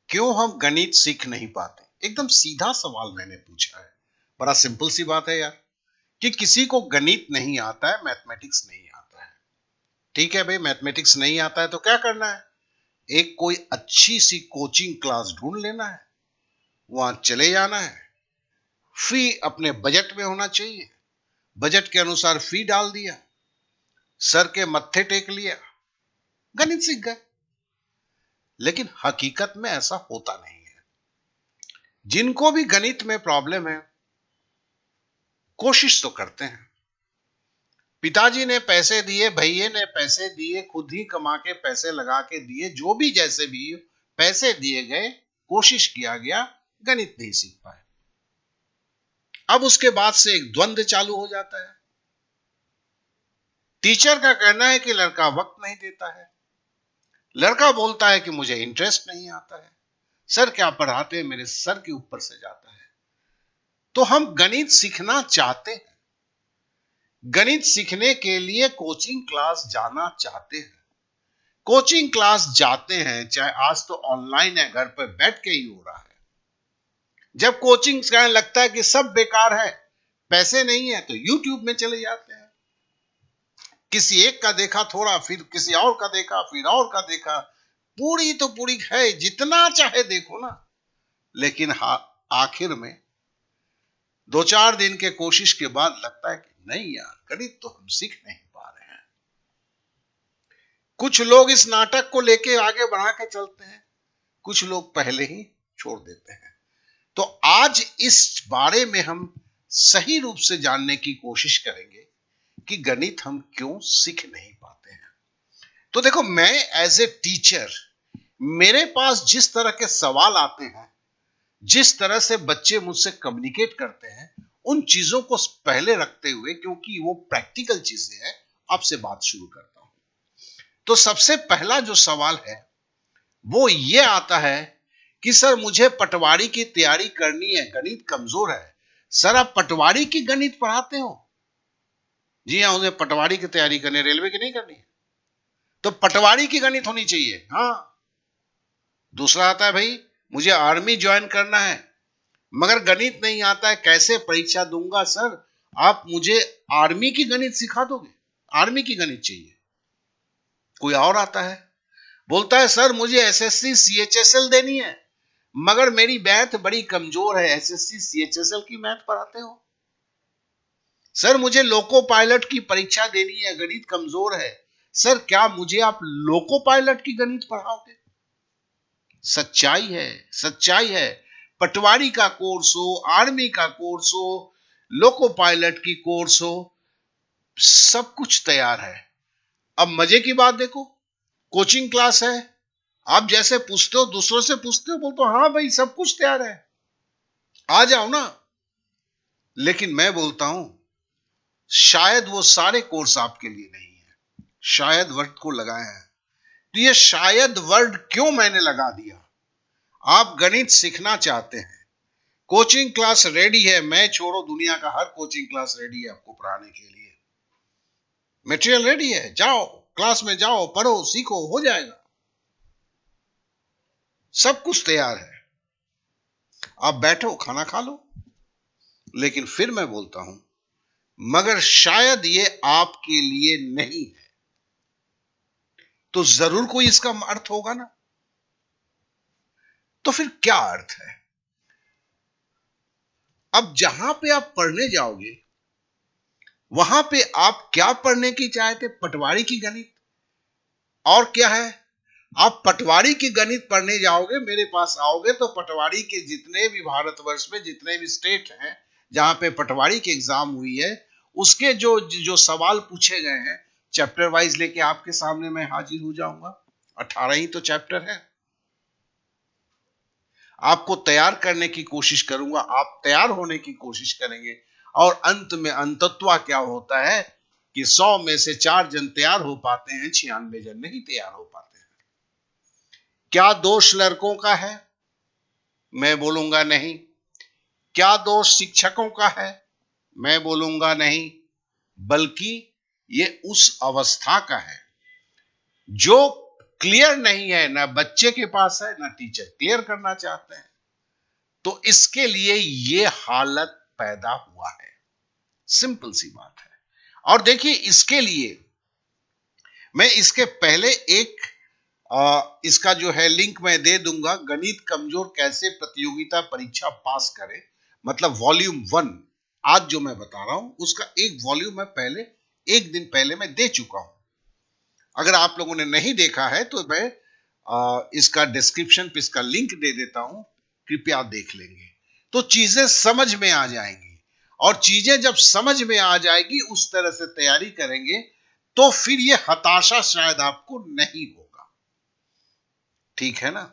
क्यों हम गणित सीख नहीं पाते? एकदम सीधा सवाल मैंने पूछा है। बड़ा सिंपल सी बात है यार, कि किसी को गणित नहीं आता है, मैथमेटिक्स नहीं आता है। ठीक है भाई, मैथमेटिक्स नहीं आता है तो क्या करना है? एक कोई अच्छी सी कोचिंग क्लास ढूंढ लेना है, वहां चले जाना है। फी अपने बजट में होना चाहिए, बजट के अनुसार फी डाल दिया, सर के मत्थे टेक लिया, गणित सीख गए। लेकिन हकीकत में ऐसा होता नहीं है। जिनको भी गणित में प्रॉब्लम है, कोशिश तो करते हैं। पिताजी ने पैसे दिए, भैये ने पैसे दिए, खुद ही कमा के पैसे लगा के दिए, जो भी जैसे भी पैसे दिए गए, कोशिश किया गया, गणित नहीं सीख पाए। अब उसके बाद से एक द्वंद्व चालू हो जाता है। टीचर का कहना है कि लड़का वक्त नहीं देता है, लड़का बोलता है कि मुझे इंटरेस्ट नहीं आता है, सर क्या पढ़ाते हैं, मेरे सर के ऊपर से जाता है। तो हम गणित सीखना चाहते हैं, गणित सीखने के लिए कोचिंग क्लास जाना चाहते हैं, कोचिंग क्लास जाते हैं, चाहे आज तो ऑनलाइन है, घर पर बैठ के ही हो रहा है। जब कोचिंग कहने लगता है कि सब बेकार है, पैसे नहीं है, तो यूट्यूब में चले जाते हैं। किसी एक का देखा थोड़ा, फिर किसी और का देखा, फिर और का देखा, पूरी तो पूरी है, जितना चाहे देखो ना। लेकिन आखिर में 2-4 दिन के कोशिश के बाद लगता है कि नहीं यार, गणित तो हम सीख नहीं पा रहे हैं। कुछ लोग इस नाटक को लेके आगे बढ़ा के चलते हैं, कुछ लोग पहले ही छोड़ देते हैं। तो आज इस बारे में हम सही रूप से जानने की कोशिश करेंगे कि गणित हम क्यों सीख नहीं पाते हैं। तो देखो, मैं एज ए टीचर, मेरे पास जिस तरह के सवाल आते हैं, जिस तरह से बच्चे मुझसे कम्युनिकेट करते हैं, उन चीजों को पहले रखते हुए, क्योंकि वो प्रैक्टिकल चीजें हैं, आपसे बात शुरू करता हूं। तो सबसे पहला जो सवाल है वो ये आता है कि सर मुझे पटवारी की तैयारी करनी है, गणित कमजोर है। सर आप पटवारी की गणित पढ़ाते हो? जी हाँ, उन्हें पटवारी की तैयारी करनी, रेलवे की नहीं करनी है, तो पटवारी की गणित होनी चाहिए। हाँ। दूसरा आता है, भाई मुझे आर्मी ज्वाइन करना है, मगर गणित नहीं आता है, कैसे परीक्षा दूंगा सर, आप मुझे आर्मी की गणित सिखा दोगे? आर्मी की गणित चाहिए। कोई और आता है, बोलता है सर मुझे एसएससी सीएचएसएल देनी है, मगर मेरी मैथ बड़ी कमजोर है, एसएससी सीएचएसएल की मैथ पढ़ाते हो? सर मुझे लोको पायलट की परीक्षा देनी है, गणित कमजोर है, सर क्या मुझे आप लोको पायलट की गणित पढ़ाओगे? सच्चाई है, सच्चाई है, पटवारी का कोर्स हो, आर्मी का कोर्स हो, लोको पायलट की कोर्स हो, सब कुछ तैयार है। अब मजे की बात देखो, कोचिंग क्लास है, आप जैसे पूछते हो, दूसरों से पूछते हो, बोलते हो हाँ भाई सब कुछ तैयार है, आ जाओ ना। लेकिन मैं बोलता हूं, शायद वो सारे कोर्स आपके लिए नहीं है, शायद वर्ड को लगाया है। तो ये शायद वर्ड क्यों मैंने लगा दिया? आप गणित सीखना चाहते हैं, कोचिंग क्लास रेडी है, मैं छोड़ो दुनिया का हर कोचिंग क्लास रेडी है आपको पढ़ाने के लिए, मटेरियल रेडी है, जाओ क्लास में जाओ, पढ़ो, सीखो, हो जाएगा, सब कुछ तैयार है, आप बैठो खाना खा लो। लेकिन फिर मैं बोलता हूं, मगर शायद ये आपके लिए नहीं है, तो जरूर कोई इसका अर्थ होगा ना। तो फिर क्या अर्थ है? अब जहां पे आप पढ़ने जाओगे, वहां पे आप क्या पढ़ने की चाहते? पटवारी की गणित। और क्या है, आप पटवारी की गणित पढ़ने जाओगे, मेरे पास आओगे, तो पटवारी के जितने भी भारतवर्ष में जितने भी स्टेट हैं जहां पे पटवारी की एग्जाम हुई है, उसके जो जो सवाल पूछे गए हैं, चैप्टर वाइज लेके आपके सामने मैं हाजिर हो जाऊंगा। 18 ही तो चैप्टर है, आपको तैयार करने की कोशिश करूंगा, आप तैयार होने की कोशिश करेंगे, और अंत में अंतत्वा क्या होता है कि 100 में से 4 जन तैयार हो पाते हैं, 96 जन नहीं तैयार हो पाते हैं। क्या दोष लड़कों का है? मैं बोलूंगा नहीं। क्या दोष शिक्षकों का है? मैं बोलूंगा नहीं। बल्कि ये उस अवस्था का है जो क्लियर नहीं है, ना बच्चे के पास है, ना टीचर क्लियर करना चाहते हैं, तो इसके लिए ये हालत पैदा हुआ है। सिंपल सी बात है। और देखिए, इसके लिए मैं इसके पहले एक इसका जो है लिंक मैं दे दूंगा, गणित कमजोर कैसे प्रतियोगिता परीक्षा पास करें, मतलब वॉल्यूम 1, आज जो मैं बता रहा हूं उसका एक वॉल्यूम मैं पहले, एक दिन पहले मैं दे चुका हूं। अगर आप लोगों ने नहीं देखा है तो मैं इसका डिस्क्रिप्शन पे इसका लिंक दे देता हूं, कृपया देख लेंगे तो चीजें समझ में आ जाएंगी। और चीजें जब समझ में आ जाएगी, उस तरह से तैयारी करेंगे, तो फिर ये हताशा शायद आपको नहीं होगा। ठीक है ना?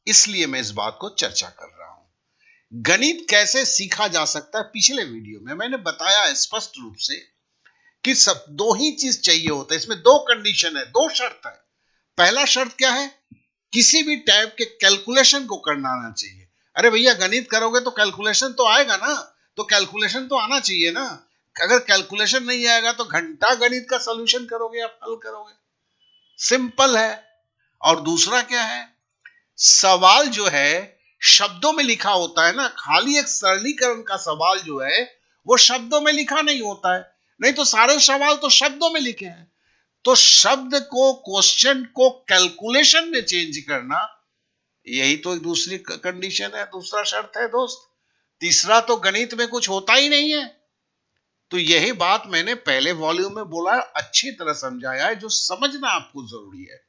इसलिए मैं इस बात को चर्चा कर रहा हूं। गणित कैसे सीखा जा सकता है, पिछले वीडियो में मैंने बताया स्पष्ट रूप से कि सब दो ही चीज चाहिए होता है। इसमें दो कंडीशन है, दो शर्त है। पहला शर्त क्या है? किसी भी टाइप के कैलकुलेशन को करना आना चाहिए। अरे भैया, गणित करोगे तो कैलकुलेशन तो आएगा ना, तो कैलकुलेशन तो आना चाहिए ना। अगर कैलकुलेशन नहीं आएगा तो घंटा गणित का सॉल्यूशन करोगे या हल करोगे? सिंपल है। और दूसरा क्या है? सवाल जो है शब्दों में लिखा होता है ना, खाली एक सरलीकरण का सवाल जो है वो शब्दों में लिखा नहीं होता है। नहीं तो सारे सवाल तो शब्दों में लिखे हैं। तो शब्द को, क्वेश्चन को कैलकुलेशन में चेंज करना, यही तो एक दूसरी कंडीशन है, दूसरा शर्त है दोस्त। तीसरा तो गणित में कुछ होता ही नहीं है। तो यही बात मैंने पहले वॉल्यूम में बोला, अच्छी तरह समझाया है, जो समझना आपको जरूरी है।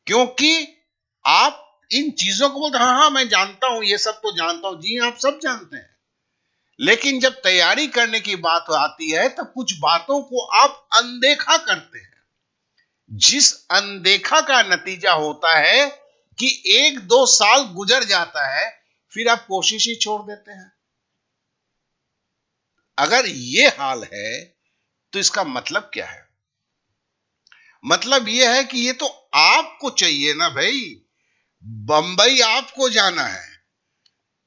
क्योंकि आप इन चीजों को बोलते, हाँ हाँ मैं जानता हूं, ये सब तो जानता हूं। जी, आप सब जानते हैं, लेकिन जब तैयारी करने की बात आती है तब कुछ बातों को आप अनदेखा करते हैं, जिस अनदेखा का नतीजा होता है कि 1-2 साल गुजर जाता है, फिर आप कोशिश ही छोड़ देते हैं। अगर ये हाल है तो इसका मतलब क्या है? मतलब यह है कि ये तो आपको चाहिए ना भाई, बंबई आपको जाना है,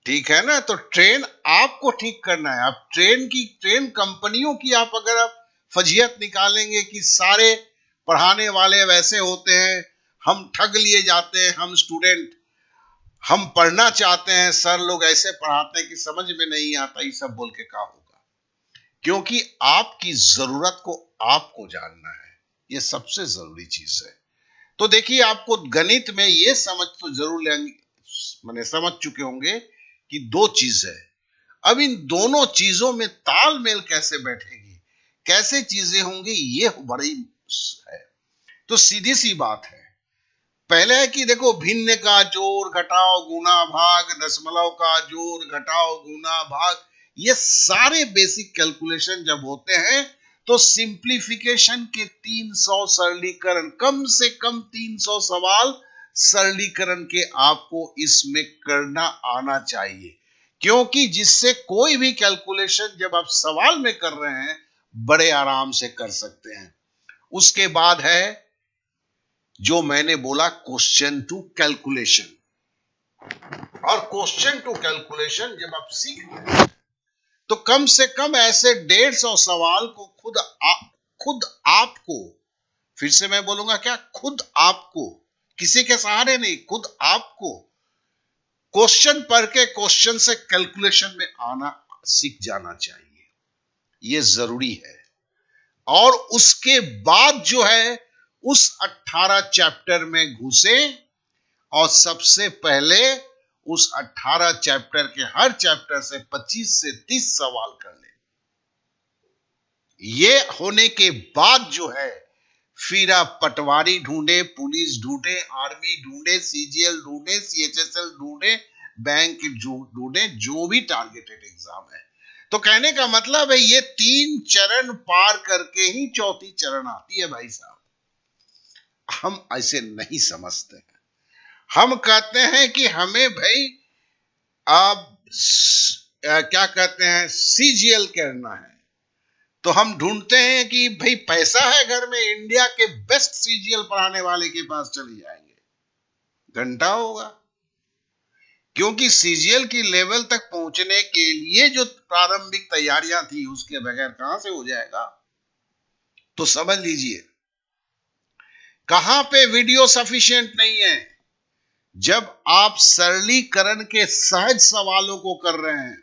ठीक है ना? तो ट्रेन आपको ठीक करना है। आप ट्रेन कंपनियों की आप अगर आप फजीयत निकालेंगे कि सारे पढ़ाने वाले वैसे होते हैं, हम ठग लिए जाते हैं, हम स्टूडेंट, हम पढ़ना चाहते हैं, सर लोग ऐसे पढ़ाते हैं कि समझ में नहीं आता, ये सब बोल के क्या होगा? क्योंकि आपकी जरूरत को आपको जानना है, ये सबसे जरूरी चीज है। तो देखिए, आपको गणित में ये समझ तो जरूर लेंगे, मैंने समझ चुके होंगे कि दो चीज है। अब इन दोनों चीजों में तालमेल कैसे बैठेगी, कैसे चीजें होंगी, ये बड़ी है। तो सीधी सी बात है, पहले है कि देखो, भिन्न का जोड़ घटाओ गुना भाग, दशमलव का जोड़ घटाओ गुना भाग, ये सारे बेसिक कैलकुलेशन जब होते हैं तो सिंप्लीफिकेशन के 300 सरलीकरण, कम से कम 300 सवाल सरलीकरण के आपको इसमें करना आना चाहिए। क्योंकि जिससे कोई भी कैलकुलेशन जब आप सवाल में कर रहे हैं, बड़े आराम से कर सकते हैं। उसके बाद है जो मैंने बोला, क्वेश्चन टू कैलकुलेशन। और क्वेश्चन टू कैलकुलेशन जब आप सीख गए तो कम से कम ऐसे 150 सवाल को खुद आपको, फिर से मैं बोलूंगा क्या, खुद आपको, किसी के सहारे नहीं, खुद आपको क्वेश्चन पढ़ के क्वेश्चन से कैलकुलेशन में आना सीख जाना चाहिए। यह जरूरी है। और उसके बाद जो है उस 18 चैप्टर में घुसे और सबसे पहले उस 18 चैप्टर के हर चैप्टर से 25 से 30 सवाल कर ले। ये होने के बाद जो है फिर आप पटवारी ढूंढे, पुलिस ढूंढे, आर्मी ढूंढे, सीजीएल ढूंढे, सीएचएसएल ढूंढे, बैंक ढूंढे, जो भी टारगेटेड एग्जाम है। तो कहने का मतलब है ये 3 चरण पार करके ही चौथी चरण आती है भाई साहब। हम ऐसे नहीं समझते हैं। हम कहते हैं कि हमें भाई आप क्या कहते हैं, सीजीएल करना है। तो हम ढूंढते हैं कि भाई पैसा है घर में, इंडिया के बेस्ट सीजीएल पढ़ाने वाले के पास चले जाएंगे, घंटा होगा। क्योंकि सीजीएल की लेवल तक पहुंचने के लिए जो प्रारंभिक तैयारियां थी, उसके बगैर कहां से हो जाएगा? तो समझ लीजिए कहां पे वीडियो सफिशिएंट नहीं है? जब आप सरलीकरण के सहज सवालों को कर रहे हैं।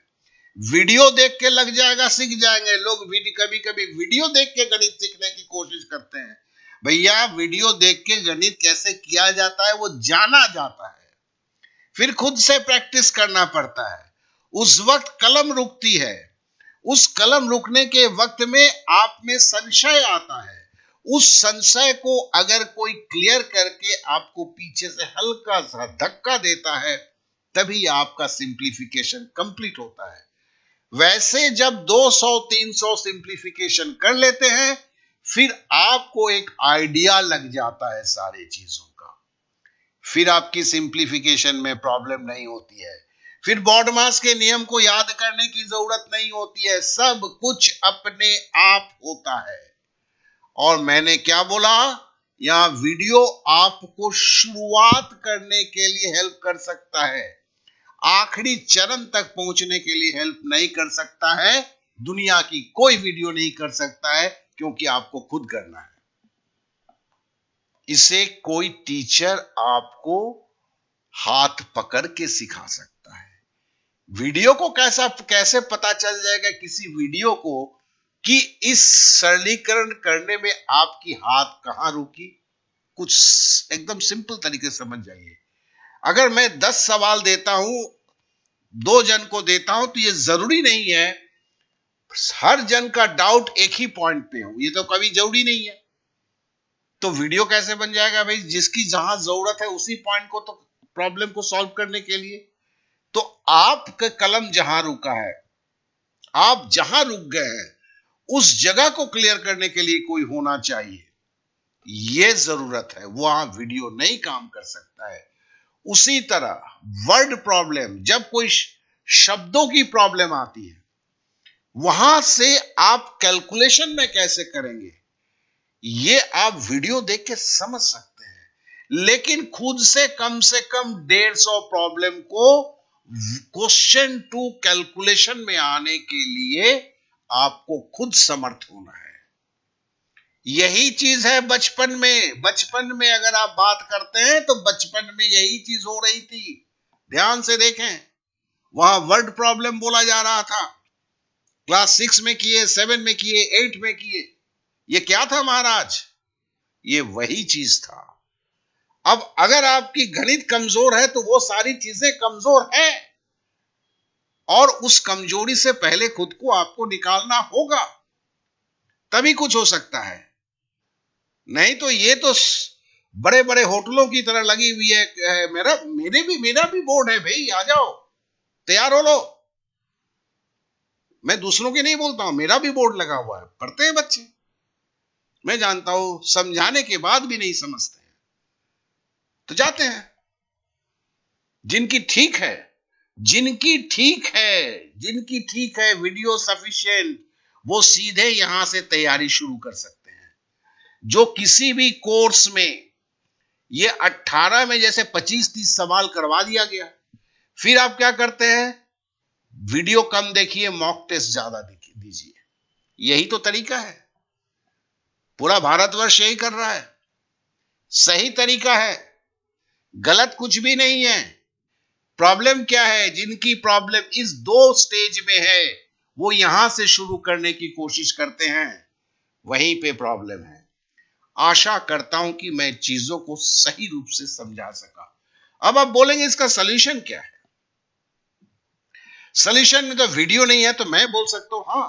वीडियो देख के लग जाएगा, सीख जाएंगे लोग। कभी कभी वीडियो देख के गणित सीखने की कोशिश करते हैं। भैया, वीडियो देख के गणित कैसे किया जाता है वो जाना जाता है, फिर खुद से प्रैक्टिस करना पड़ता है। उस वक्त कलम रुकती है। उस कलम रुकने के वक्त में आप में संशय आता है। उस संशय को अगर कोई क्लियर करके आपको पीछे से हल्का सा धक्का देता है, तभी आपका सिंप्लीफिकेशन कंप्लीट होता है। वैसे जब 200-300 सिंप्लीफिकेशन कर लेते हैं, फिर आपको एक आइडिया लग जाता है सारी चीजों का। फिर आपकी सिंप्लीफिकेशन में प्रॉब्लम नहीं होती है। फिर बॉडमास के नियम को याद करने की जरूरत नहीं होती है। सब कुछ अपने आप होता है। और मैंने क्या बोला, यहां वीडियो आपको शुरुआत करने के लिए हेल्प कर सकता है, आखिरी चरण तक पहुंचने के लिए हेल्प नहीं कर सकता है। दुनिया की कोई वीडियो नहीं कर सकता है, क्योंकि आपको खुद करना है। इसे कोई टीचर आपको हाथ पकड़ के सिखा सकता है। वीडियो को कैसे पता चल जाएगा किसी वीडियो को कि इस सरलीकरण करने में आपकी हाथ कहां रुकी? कुछ एकदम सिंपल तरीके से समझ जाइए। अगर मैं 10 सवाल देता हूं, 2 जन को देता हूं, तो यह जरूरी नहीं है हर जन का डाउट एक ही पॉइंट पे हो। ये तो कभी जरूरी नहीं है। तो वीडियो कैसे बन जाएगा भाई? जिसकी जहां जरूरत है उसी पॉइंट को तो प्रॉब्लम को सॉल्व करने के लिए। तो आपका कलम जहां रुका है, आप जहां रुक गए हैं, उस जगह को क्लियर करने के लिए कोई होना चाहिए। यह जरूरत है। वहां वीडियो नहीं काम कर सकता है। उसी तरह वर्ड प्रॉब्लम, जब कोई शब्दों की प्रॉब्लम आती है, वहां से आप कैलकुलेशन में कैसे करेंगे, ये आप वीडियो देख के समझ सकते हैं। लेकिन खुद से कम 150 प्रॉब्लम को क्वेश्चन टू कैलकुलेशन में आने के लिए आपको खुद समर्थ होना है। यही चीज है बचपन में। बचपन में अगर आप बात करते हैं तो बचपन में यही चीज हो रही थी। ध्यान से देखें, वहां वर्ड प्रॉब्लम बोला जा रहा था। क्लास 6 में किए, 7 में किए, 8 में किए। ये क्या था महाराज? ये वही चीज था। अब अगर आपकी गणित कमजोर है तो वो सारी चीजें कमजोर है, और उस कमजोरी से पहले खुद को आपको निकालना होगा, तभी कुछ हो सकता है। नहीं तो ये तो बड़े बड़े होटलों की तरह लगी हुई है। मेरा भी बोर्ड है भाई, आ जाओ, तैयार हो लो। मैं दूसरों की नहीं बोलता हूं, मेरा भी बोर्ड लगा हुआ है, पढ़ते हैं बच्चे। मैं जानता हूं समझाने के बाद भी नहीं समझते हैं, तो जाते हैं। जिनकी ठीक है, जिनकी ठीक है वीडियो सफिशिएंट, वो सीधे यहां से तैयारी शुरू कर सकते हैं। जो किसी भी कोर्स में ये 18 में जैसे 25-30 सवाल करवा दिया गया, फिर आप क्या करते हैं? वीडियो कम देखिए, मॉक टेस्ट ज्यादा दीजिए। यही तो तरीका है। पूरा भारतवर्ष यही कर रहा है। सही तरीका है, गलत कुछ भी नहीं है। प्रॉब्लम क्या है? जिनकी प्रॉब्लम इस 2 स्टेज में है, वो यहां से शुरू करने की कोशिश करते हैं, वहीं पे प्रॉब्लम है। आशा करता हूं कि मैं चीजों को सही रूप से समझा सका। अब आप बोलेंगे इसका सॉल्यूशन क्या है? सॉल्यूशन में तो वीडियो नहीं है, तो मैं बोल सकता हूं हां,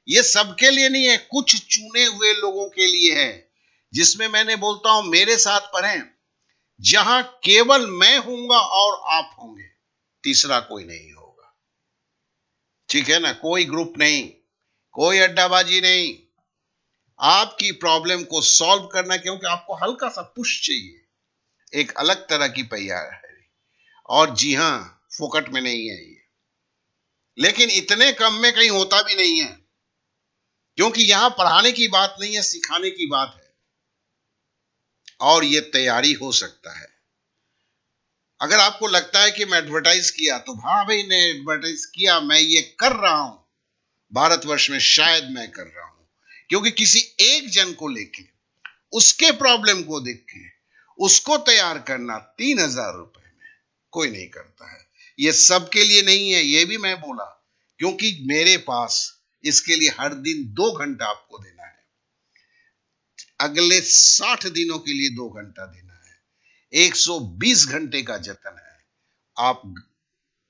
ये सबके लिए नहीं है, कुछ चुने हुए लोगों के लिए है, जिसमें मैंने बोलता हूं मेरे साथ पढ़ें, जहां केवल मैं हूंगा और आप होंगे, तीसरा कोई नहीं होगा। ठीक है ना? कोई ग्रुप नहीं, कोई अड्डाबाजी नहीं। आपकी प्रॉब्लम को सॉल्व करना, क्योंकि आपको हल्का सा पुश चाहिए, एक अलग तरह की पहिया है। और जी हां, फोकट में नहीं है ये, लेकिन इतने कम में कहीं होता भी नहीं है, क्योंकि यहां पढ़ाने की बात नहीं है, सिखाने की बात है। और ये तैयारी हो सकता है। अगर आपको लगता है कि मैं एडवर्टाइज किया, तो हाँ भाई ने एडवर्टाइज किया, मैं ये कर रहा हूं भारतवर्ष में, शायद मैं कर रहा हूं, क्योंकि किसी एक जन को लेके उसके प्रॉब्लम को देख के उसको तैयार करना 3,000 रुपए में कोई नहीं करता है। ये सबके लिए नहीं है, ये भी मैं बोला, क्योंकि मेरे पास इसके लिए हर दिन 2 घंटा आपको देना है, अगले 60 दिनों के लिए 2 घंटा देना है, 120 घंटे का जतन है। आप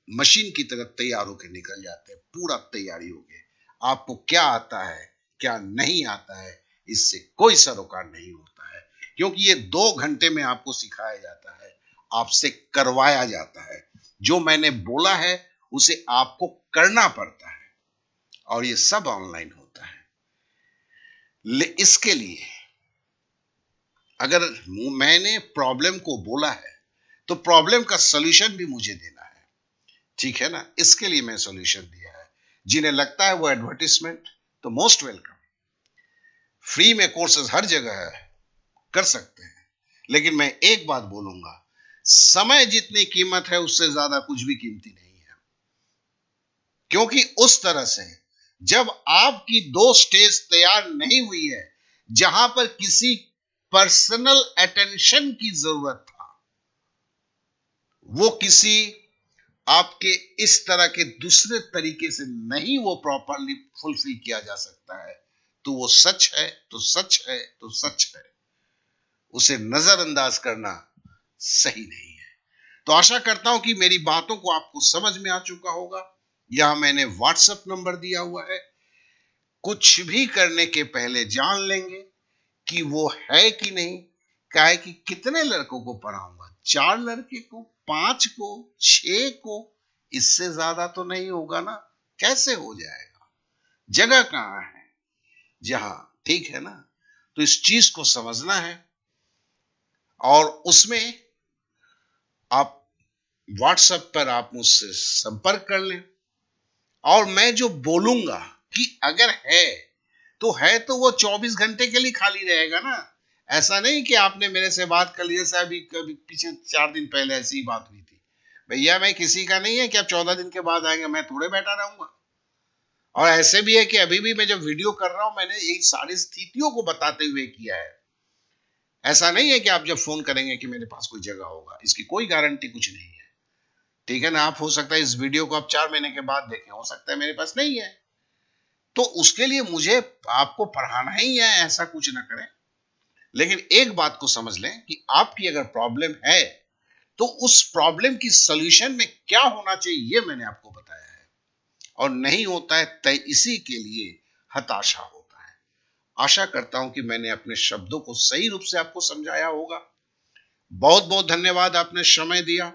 मशीन की तरह तैयार होकर निकल जाते हैं, पूरा तैयारी हो गई। आपको क्या आता है क्या नहीं आता है इससे कोई सरोकार नहीं होता है, क्योंकि ये 2 घंटे में आपको सिखाया जाता है, आपसे करवाया जाता है। जो मैंने बोला है उसे आपको करना पड़ता है, और ये सब ऑनलाइन होता है। इसके लिए अगर मैंने प्रॉब्लम को बोला है तो प्रॉब्लम का सॉल्यूशन भी मुझे देना है, ठीक है ना। इसके लिए मैं सॉल्यूशन दिया है। जिन्हें लगता है वो एडवर्टाइजमेंट, तो मोस्ट वेलकम। फ्री में कोर्सेज हर जगह है, कर सकते हैं। लेकिन मैं एक बात बोलूंगा, समय जितनी कीमत है उससे ज्यादा कुछ भी कीमती नहीं है। क्योंकि उस तरह से जब आपकी 2 स्टेज तैयार नहीं हुई है जहां पर किसी पर्सनल अटेंशन की जरूरत था, वो किसी आपके इस तरह के दूसरे तरीके से नहीं वो प्रॉपरली फुलफिल किया जा सकता है, तो वो सच है तो सच है तो सच है, उसे नजरअंदाज करना सही नहीं है। तो आशा करता हूं कि मेरी बातों को आपको समझ में आ चुका होगा। यहां मैंने व्हाट्सएप नंबर दिया हुआ है, कुछ भी करने के पहले जान लेंगे कि वो है कि नहीं। काहे कि कितने लड़कों को पढ़ाऊंगा, 4 लड़के को, 5 को, 6 को, इससे ज्यादा तो नहीं होगा ना, कैसे हो जाएगा। जगह कहां है जहां, ठीक है ना। तो इस चीज को समझना है, और उसमें आप व्हाट्सएप पर आप मुझसे संपर्क कर लें, और मैं जो बोलूंगा कि अगर है तो वो 24 घंटे के लिए खाली रहेगा ना। ऐसा नहीं कि आपने मेरे से बात कर ली, जैसे अभी कभी पीछे 4 दिन पहले ऐसी ही बात हुई थी। भैया मैं किसी का नहीं है कि आप 14 दिन के बाद आएंगे, मैं थोड़े बैठा रहूंगा। और ऐसे भी है कि अभी भी मैं जब वीडियो कर रहा हूं मैंने एक सारी स्थितियों को बताते हुए किया है। ऐसा नहीं है कि आप जब फोन करेंगे कि मेरे पास कोई जगह होगा, इसकी कोई गारंटी कुछ नहीं है, ठीक है ना। आप हो सकता है इस वीडियो को आप 4 महीने के बाद देखें, हो सकता है मेरे पास नहीं है, तो उसके लिए मुझे आपको पढ़ाना ही है, ऐसा कुछ ना करें। लेकिन एक बात को समझ लें कि आपकी अगर प्रॉब्लम है तो उस प्रॉब्लम की सॉल्यूशन में क्या होना चाहिए ये मैंने आपको बताया है, और नहीं होता है तय इसी के लिए हताशा होता है। आशा करता हूं कि मैंने अपने शब्दों को सही रूप से आपको समझाया होगा। बहुत बहुत धन्यवाद, आपने समय दिया।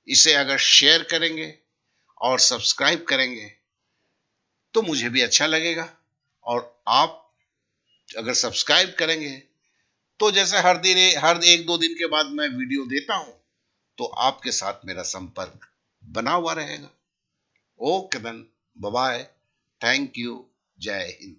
इसे अगर शेयर करेंगे और सब्सक्राइब करेंगे तो मुझे भी अच्छा लगेगा, और आप अगर सब्सक्राइब करेंगे तो जैसे हर 1-2 दिन के बाद मैं वीडियो देता हूं, तो आपके साथ मेरा संपर्क बना हुआ रहेगा। Okay then, bye bye, thank you, Jai Hind.